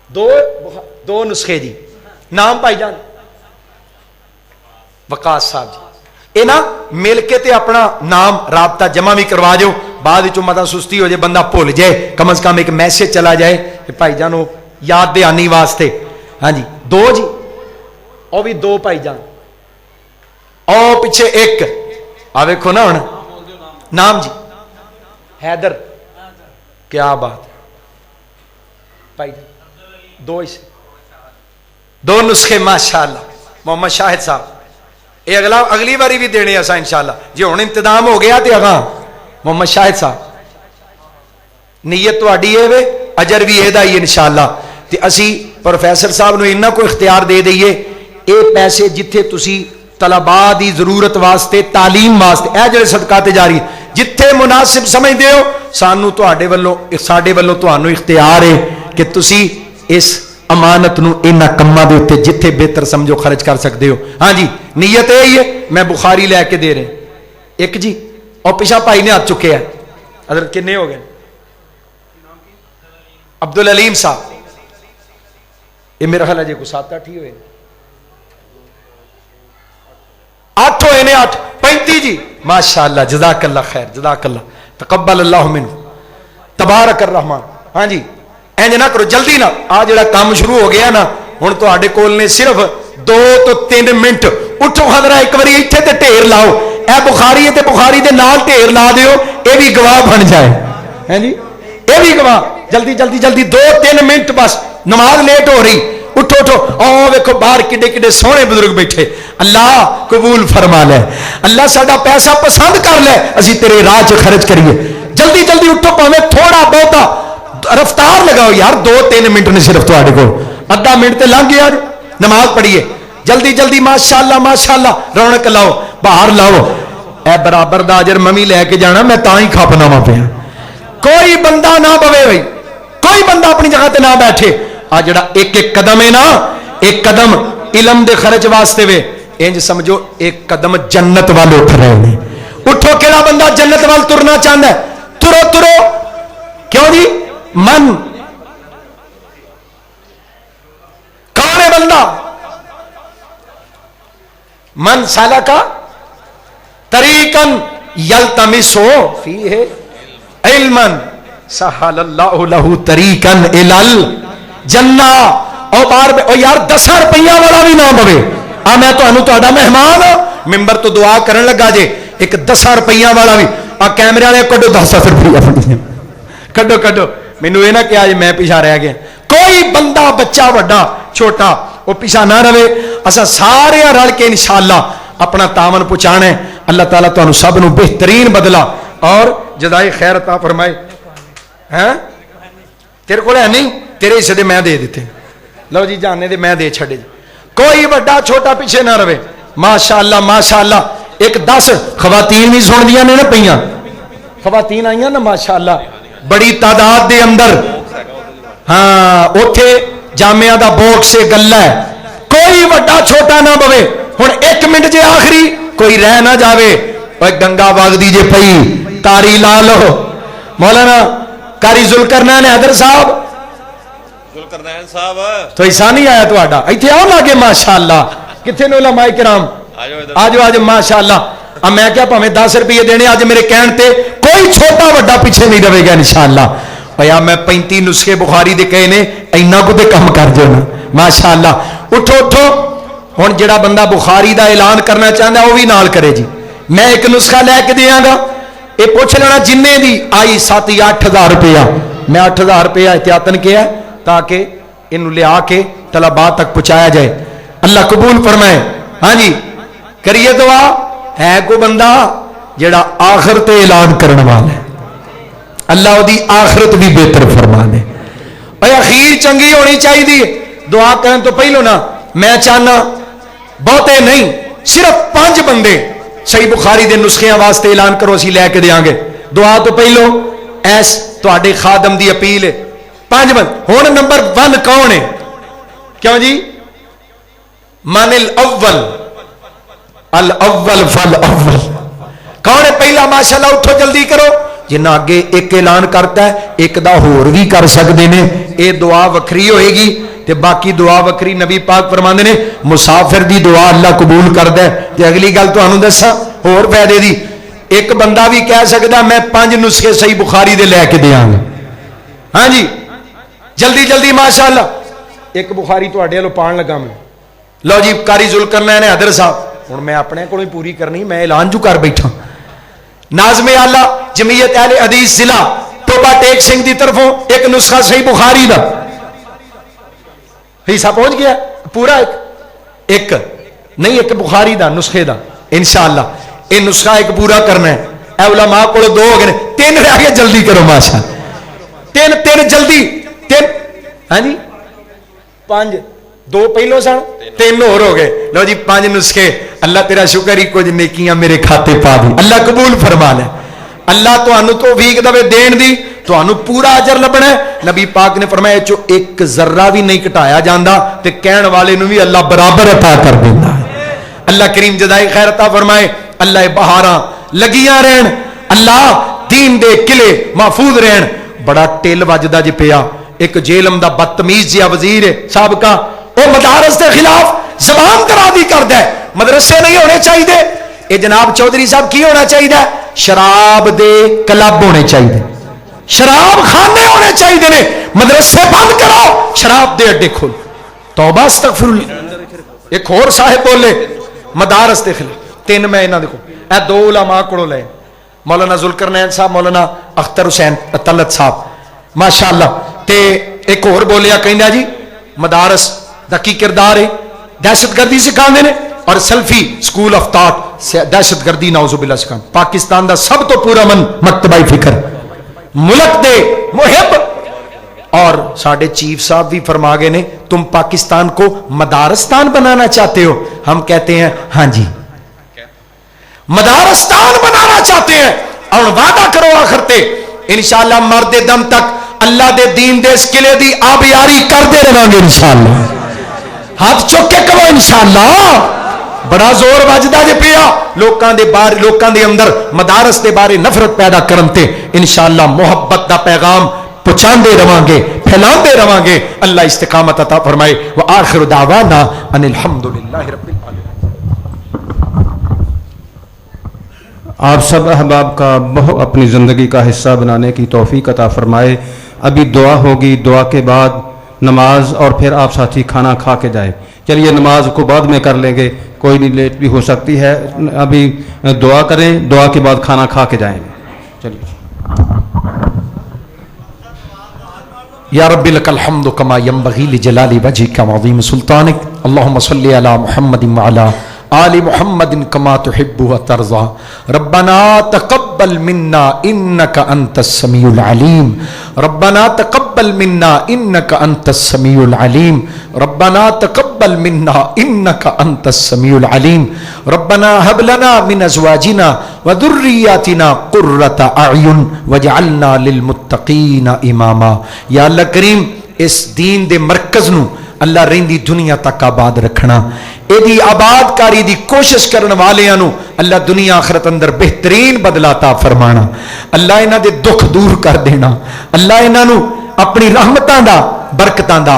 2 نسخے جی نام پائی جان وقاص صاحب جی. یہ نا مل کے تے اپنا نام رابطہ جمع بھی کروا جو بعد متا سستی ہو جائے بندہ بھول جائے کم از کم ایک میسج چلا جائے کہ بھائی جانو یاد دہانی واسطے. ہاں جی 2 جی او بھی 2 بھائی جان او پیچھے 1 آ ویکھو نا ہن نام جی حیدر کیا بات بھائی جان 2 2 نسخے ماشاءاللہ محمد شاہد صاحب یہ اگلی باری بھی دینے ایسا انشاءاللہ جی ہوں انتظام ہو گیا تے اگاں محمد شاہد صاحب نیت تہاڈی ہے وے اجر بھی یہ ہی انشاءاللہ. تے اسی پروفیسر صاحب نو انہاں کو اختیار دے دئیے اے پیسے جتھے تسی طلباء دی ضرورت واسطے تعلیم واسطے اے جڑے صدقات جاری جتھے مناسب سمجھ دے ہو سانو تہاڈے والوں ساڈے والوں تہانوں اختیار ہے کہ تسی اس امانت نو انہاں کماں دے اوتے جتھے بہتر سمجھو خرچ کر سکتے ہو. ہاں جی نیت یہی ہے میں بخاری لے کے دے رہے 1 جی اور پیچھا بھائی نے ہاتھ چکے ہیں حضرت کنے ہو گئے عبدالعلیم صاحب یہ میرا خیال ہے جی کو 7 8 ہی ہوئے 8 ہوئے نے 8 35 جی ماشاءاللہ جزاک اللہ خیر جزاک اللہ تقبل اللہ منہ تبارک الرحمن. ہاں جی اینج نہ کرو جلدی نہ آ جڑا کام شروع ہو گیا نا ہن تہاڈے کول نے صرف 2 تو 3 منٹ اٹھو حضرہ ایک باری ایتھے تے ڈھیر لاؤ اے بخاری ہے تے بخاری دے نال ڈھیر لا دیو اے بھی گواہ بن جائے. ہیں جی اے بھی گواہ جلدی جلدی جلدی 2 3 منٹ بس نماز لیٹ ہو رہی اٹھو اٹھو او ویکھو باہر کڈے کڈے سونے بزرگ بیٹھے اللہ قبول فرما لے اللہ ساڈا پیسہ پسند کر لے اسی تیرے راہ چ خرچ کریے جلدی جلدی اٹھو پاویں تھوڑا بہتا رفتار لگاؤ یار 2 3 منٹ نے صرف تہاڈے کول آدھا منٹ تے لنگ گیا نماز پڑھیے جلدی جلدی ماشاءاللہ رونق لاؤ باہر لاؤ اے برابر دا اجر ممی لے کے جانا میں تاں ہی کھپنا وا پیا. کوئی بندہ نہ بوے بھائی کوئی بندہ اپنی جگہ تے نہ بیٹھے آ جڑا ایک ایک قدم ہے نا ایک قدم علم دے خرچ واسطے وے انج سمجھو ایک قدم جنت وال اٹھ رہے ہیں. اٹھو کیڑا بندہ جنت وال ترنا چاہندا ہے ترو ترو کیوں جی من کون ہے بندہ من سالکا طریقن یلتمسو فیہ علما سہل اللہ لہ طریقن الال جنہ او بار او یار 10 روپیہ والا بھی نہ بوے آ میں تانوں تہاڈا مہمان ممبر تو دعا کرن لگا جے ایک 10 روپیہ والا بھی آ کیمرے والے کڈو 10 روپیہ کڈو کڈو مینوں یہ نہ کہ آج میں پیچھا رہ گیا کوئی بندہ بچہ وڈا چھوٹا وہ پیچھا نہ رہے اسا سارے رل کے انشاءاللہ اپنا تعاون پہنچانا ہے. اللہ تعالیٰ تانوں سب نو بہترین بدلا اور جزائے خیر عطا فرمائے. ہیں تیرے کول ہے نہیں تیرے حصے دے میں دے دیتے لو جی جانے دے میں دے چھڑے کوئی بڑا چھوٹا پیچھے نہ رہے ماشاءاللہ ماشاءاللہ. ایک 10 خواتین بھی سن دیاں نے نا پئیاں خواتین آئیاں نا ماشاءاللہ بڑی تعداد دے اندر. ہاں اوتھے جامعہ دا باکس سے گلا ہے کوئی بڑا چھوٹا نہ بوے. ہن 1 منٹ جے آخری کوئی رہ نہ جاوے اوے گنگا باغ دی جے پئی تاری لا لو مولانا قاری ذوالقرنین حیدر صاحب ذوالقرنین صاحب تو ایسا نہیں آیا تہاڈا ایتھے آؤ لاگے ماشاءاللہ کتنے نے علماء کرام آجو آج ماشاءاللہ. اب میں کیا پاویں 10 روپیے دینے اج میرے کہن تے کوئی چھوٹا بڑا پیچھے نہیں رہے گا انشاءاللہ. بھیا میں 35 نسخے بخاری دے کہے نے اینا کو تے کم کر جو نا ماشاءاللہ. اٹھو اٹھو ہن جڑا بندہ بخاری دا اعلان کرنا چاہندا وہ بھی نال کرے جی میں ایک نسخہ لے کے دیاں گا اے پوچھ لینا جننے دی آئی 7 یا 8000 روپیہ میں 8000 روپیہ احتیاطن کیا ہے تاکہ انہوں لے آ کے طلباء تک پہنچایا جائے. اللہ قبول فرمائے. ہاں جی کریے دعا ہے کوئی بندہ جڑا آخرت اعلان کرنے والا ہے اللہ دی آخرت بھی بہتر فرما دے. اے اخیر چنگی ہونی چاہیے دعا کرن تو پہلو نا میں چاہنا بہتے نہیں صرف 5 بندے صحیح بخاری دے نسخیاں واسطے اعلان کرو اسی لے کے دیاں گے دعا تو پہلو ایس تواڈے خادم دی اپیل ہے 5 بند ہن نمبر 1 کون ہے کیوں جی من الاول الاول فالاول کون ہے پہلا ماشاءاللہ اٹھو جلدی کرو جنہ اگے ایک اعلان کرتا ہے ایک دا ہور بھی کر سکتے ہیں اے دعا وکری ہوئے گی تے باقی دعا وکری نبی پاک فرماندے نے مسافر دی دعا اللہ قبول کردا ہے تے اگلی گل تانوں دساں ہور فائدے دی ایک بندہ بھی کہہ سکدا میں 5 نسخے صحیح بخاری دے لے کے دیاں گا ہاں جی جلدی جلدی ماشاءاللہ ایک بخاری تواڈے والوں پان لگا میں لو جی قاری ذوالقرنین حیدر صاحب ہن میں اپنے کولوں ہی پوری کرنی میں اعلان جو کر بیٹھا ناظم اعلی جمعیت اہل حدیث ضلع ٹوبا ٹیک سنگھ دی طرفوں ایک نسخہ صحیح بخاری دا حصہ پہنچ گیا پورا ایک نہیں ایک بخاری دا نسخے دا انشاءاللہ یہ نسخہ ایک پورا کرنا ہے اے علماء کو 2 ہو گئے 3 رہ گئے جلدی کرو ماشاء 3 جلدی 3 ہاں جی 5 2 پہلو سن 3 اور ہو گئے لو جی 5 نسخے اللہ تیرا شکر ہی کچھ نیکیاں میرے کھاتے پا دی اللہ قبول فرما لے اللہ تانوں توفیق دے دین دی تانوں پورا اجر لبنا ہے نبی پاک نے فرمایا جو ایک ذرہ بھی نہیں گھٹایا جاندا تے کہن والے نوں بھی اللہ برابر عطا کر دیندا ہے اللہ کریم جزائے خیر عطا فرمائے اللہ بہاراں لگیاں رہن اللہ دین دے قلعے محفوظ رہن بڑا ٹل وجدا جی پیا ایک جیلم دا بدتمیز جیا وزیر ہے سابقہ وہ مدارس کے خلاف زبان درازی کردا ہے مدرسے نہیں ہونے چاہیے اے جناب چودھری صاحب کی ہونا چاہیے شراب دے کلب ہونے چاہیے شراب خانے ہونے چاہیے نے مدرسے بند کرو شراب دے اڈے کھول توبہ استغفر اللہ ایک اور صاحب بولے مدارس دے خلاف 3 میں انہاں دیکھو اے 2 علماء کولوں لے مولانا ذوالقرنین صاحب مولانا اختر حسین طلعت صاحب ماشاءاللہ تے ایک اور بولیا کہندا جی مدارس دا کی کردار ہے دہشت گردی سکھاندے نے اور سلفی سکول آف تھاٹ دہشت گردی نعوذ باللہ سکھاندے پاکستان دا سب تو پورا من مکتبہ فکر ملک دے محب اور ساڈے چیف صاحب بھی فرما گئے نے تم پاکستان کو مدارستان بنانا چاہتے ہو ہم کہتے ہیں ہاں جی مدارستان بنانا چاہتے ہیں اور وعدہ کرو آخر تے انشاءاللہ مرد دم تک اللہ دے دین دے اس قلعے دی آبیاری کر دے رہاں گے انشاءاللہ ہاتھ چک کے کرو انشاءاللہ بڑا زور وجدا جے پیا لوکاں دے بار لوکاں دے اندر مدارس دے بارے نفرت پیدا کرن تے انشاءاللہ محبت دا پیغام پہنچاندے رہاں گے پھیلاندے رہاں گے اللہ استقامت عطا فرمائے وآخر دعوانا ان الحمدللہ رب العالمین آپ سب احباب کا اپنی زندگی کا حصہ بنانے کی توفیق عطا فرمائے ابھی دعا ہوگی دعا کے بعد نماز اور پھر آپ ساتھی کھانا کھا کے جائیں چلیے نماز کو بعد میں کر لیں گے کوئی نہیں لیٹ بھی ہو سکتی ہے ابھی دعا کریں دعا کے بعد کھانا کھا کے جائیں چلیے یا رب لک الحمد کما ینبغی لجلال وجهک وعظیم سلطانک اللهم صل علی محمد وعلی آل محمد کما تحب وترضى ربنا تقبل منا انك انت السميع العليم ربنا تقبل منا انك انت السميع العليم ربنا تقبل منا انك انت السميع العليم ربنا هب لنا من ازواجنا وذرياتنا قرة اعين واجعلنا للمتقين اماما یا اللہ کریم اس دین دے مرکز نو اللہ رہندی دنیا تک آباد رکھنا ایدی آباد کاری دی کوشش کرن والیاں نو اللہ دنیا آخرت اندر بہترین بدلاتا فرمانا اللہ انہاں دے دکھ دور کر دینا اللہ انہاں نو اپنی رحمتاں دا برکتاں دا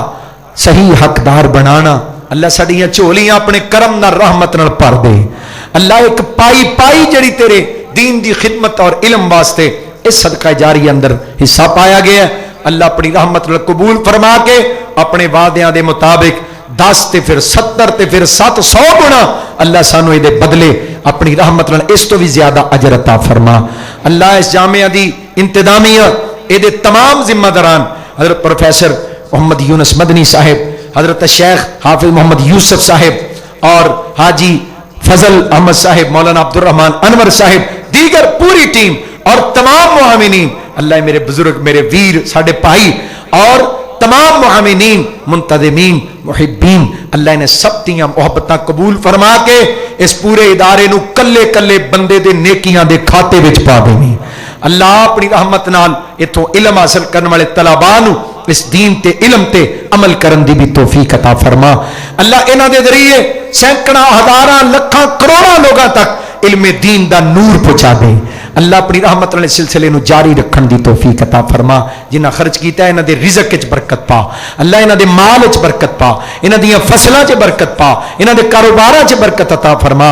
صحیح حقدار بنانا اللہ سڑیاں چولیاں اپنے کرم نہ رحمت نہ پر دے اللہ ایک پائی پائی جڑی تیرے دین دی خدمت اور علم واسطے اس صدقہ جاری اندر حصہ پایا گیا ہے اللہ اپنی رحمت قبول فرما کے اپنے وعدیاں دے مطابق 10 تے پھر 70 تے پھر 700 گنا اللہ سانو دے بدلے اپنی رحمت اس تو بھی زیادہ اجر عطا فرما اللہ اس جامعہ دی انتظامیہ دے تمام ذمہ داران حضرت پروفیسر محمد یونس مدنی صاحب حضرت شیخ حافظ محمد یوسف صاحب اور حاجی فضل احمد صاحب مولانا عبد الرحمن انور صاحب دیگر پوری ٹیم اور تمام معاونین اللہ میرے بزرگ میرے ویر ساڈے بھائی اور تمام معاونین منتظمین محبین اللہ نے سب دیاں محبتاں قبول فرما کے اس پورے ادارے نو کلے کلے بندے دے نیکیاں دے کھاتے وچ پا دینی اللہ اپنی رحمت نال اتوں علم حاصل کرنے والے طلباء نو اس دین تے علم تے عمل کرن دی بھی توفیق عطا فرما. اللہ انہاں دے ذریعے سینکڑا ہزاراں لکھاں کروڑاں لوگاں تک علم دین دا نور پہنچا دے. اللہ اپنی رحمت والے سلسلے نو جاری رکھن دی توفیق عطا فرما. جنہاں خرچ کیتا ہے انہاں دے رزق وچ برکت پا اللہ, انہاں دے مال وچ برکت پا, انہاں دیاں فصلاں وچ برکت پا, انہاں دے کاروباراں وچ برکت عطا فرما.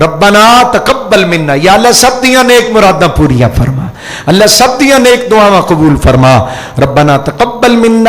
ربنا تقبل منا, یا اللہ سب دیاں نیک مراداں پوریاں فرما, اللہ سب دیاں نیک دعاواں قبول فرما. ربنا تقبل منا